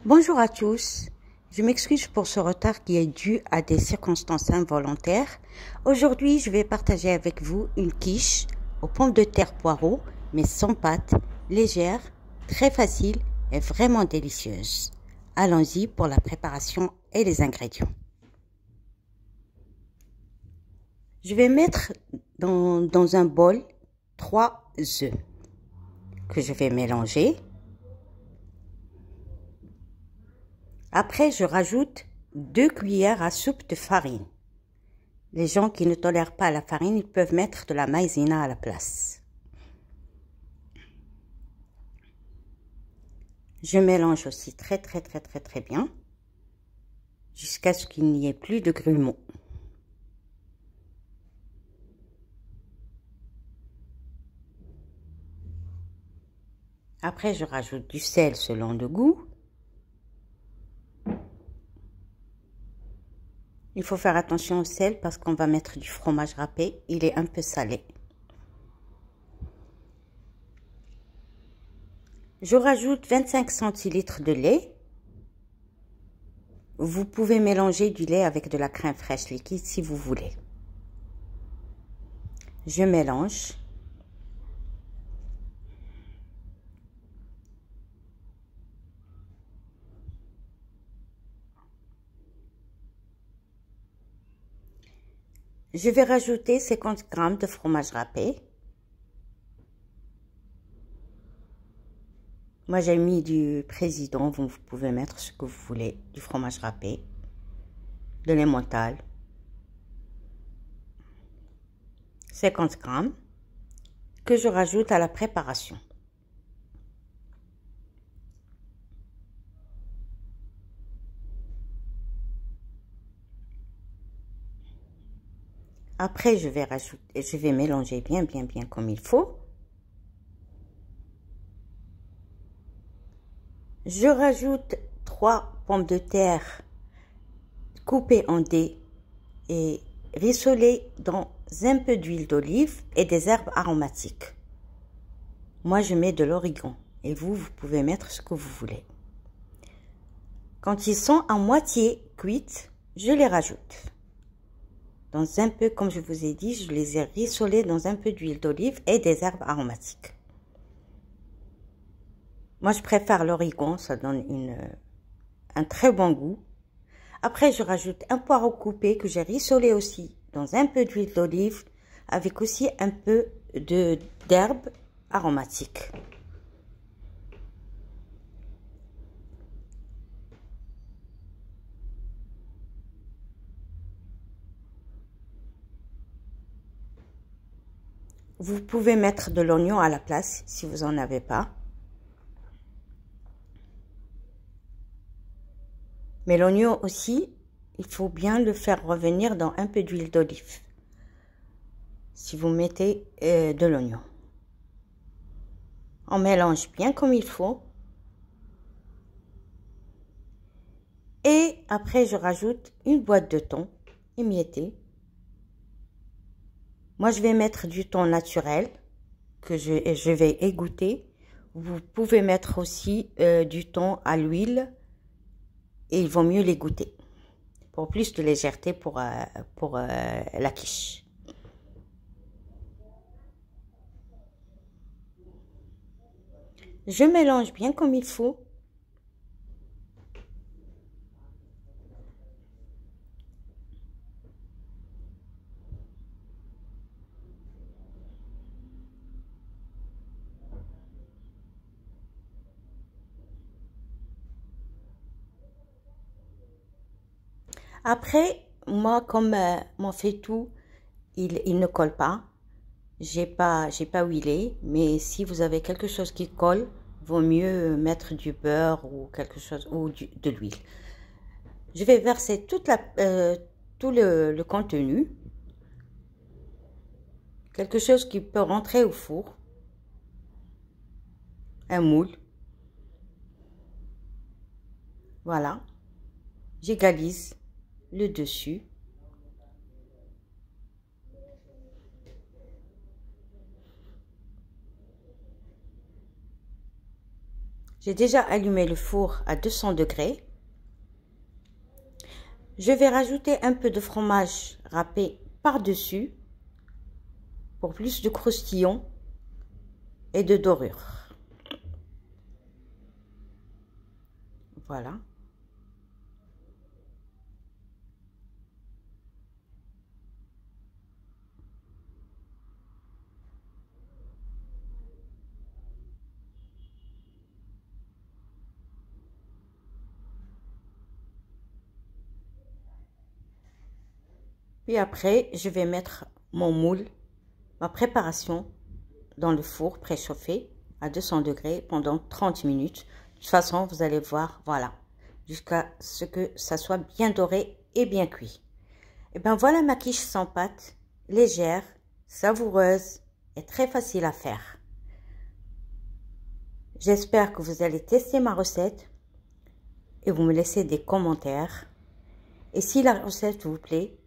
Bonjour à tous. Je m'excuse pour ce retard qui est dû à des circonstances involontaires. Aujourd'hui, je vais partager avec vous une quiche aux pommes de terre poireaux, mais sans pâte, légère, très facile et vraiment délicieuse. Allons-y pour la préparation et les ingrédients. Je vais mettre dans un bol 3 œufs que je vais mélanger. Après, je rajoute 2 cuillères à soupe de farine. Les gens qui ne tolèrent pas la farine, ils peuvent mettre de la maïzena à la place. Je mélange aussi très bien jusqu'à ce qu'il n'y ait plus de grumeaux. Après, je rajoute du sel selon le goût. Il faut faire attention au sel parce qu'on va mettre du fromage râpé. Il est un peu salé. Je rajoute 25 centilitres de lait. Vous pouvez mélanger du lait avec de la crème fraîche liquide si vous voulez. Je mélange. Je vais rajouter 50 g de fromage râpé. Moi, j'ai mis du président. Vous pouvez mettre ce que vous voulez. Du fromage râpé, de l'emmental. 50 g que je rajoute à la préparation. Après, je vais mélanger bien comme il faut. Je rajoute 3 pommes de terre coupées en dés et rissolées dans un peu d'huile d'olive et des herbes aromatiques. Moi, je mets de l'origan et vous pouvez mettre ce que vous voulez. Quand ils sont à moitié cuites, je les rajoute. Dans un peu, comme je vous ai dit, je les ai rissolés dans un peu d'huile d'olive et des herbes aromatiques. Moi, je préfère l'origan, ça donne un très bon goût. Après, je rajoute un poireau coupé que j'ai rissolé aussi dans un peu d'huile d'olive avec aussi un peu d'herbes aromatiques. Vous pouvez mettre de l'oignon à la place si vous n'en avez pas. Mais l'oignon aussi, il faut bien le faire revenir dans un peu d'huile d'olive. Si vous mettez de l'oignon. On mélange bien comme il faut. Et après, je rajoute une boîte de thon émietté. Moi, je vais mettre du thon naturel que je vais égoutter. Vous pouvez mettre aussi du thon à l'huile et il vaut mieux l'égoutter pour plus de légèreté pour la quiche. Je mélange bien comme il faut. Après, moi, comme mon faitout, il ne colle pas. J'ai pas huilé, mais si vous avez quelque chose qui colle, vaut mieux mettre du beurre ou quelque chose ou de l'huile. Je vais verser tout le contenu, quelque chose qui peut rentrer au four, un moule. Voilà, j'égalise le dessus. J'ai déjà allumé le four à 200 degrés. Je vais rajouter un peu de fromage râpé par-dessus pour plus de croustillon et de dorure. Voilà. Puis après, je vais mettre mon moule, ma préparation dans le four préchauffé à 200 degrés pendant 30 minutes. De toute façon, vous allez voir, voilà, jusqu'à ce que ça soit bien doré et bien cuit. Et bien voilà ma quiche sans pâte, légère, savoureuse et très facile à faire. J'espère que vous allez tester ma recette et vous me laissez des commentaires. Et si la recette vous plaît,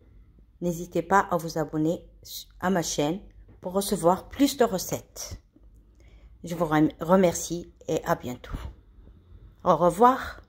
n'hésitez pas à vous abonner à ma chaîne pour recevoir plus de recettes. Je vous remercie et à bientôt. Au revoir.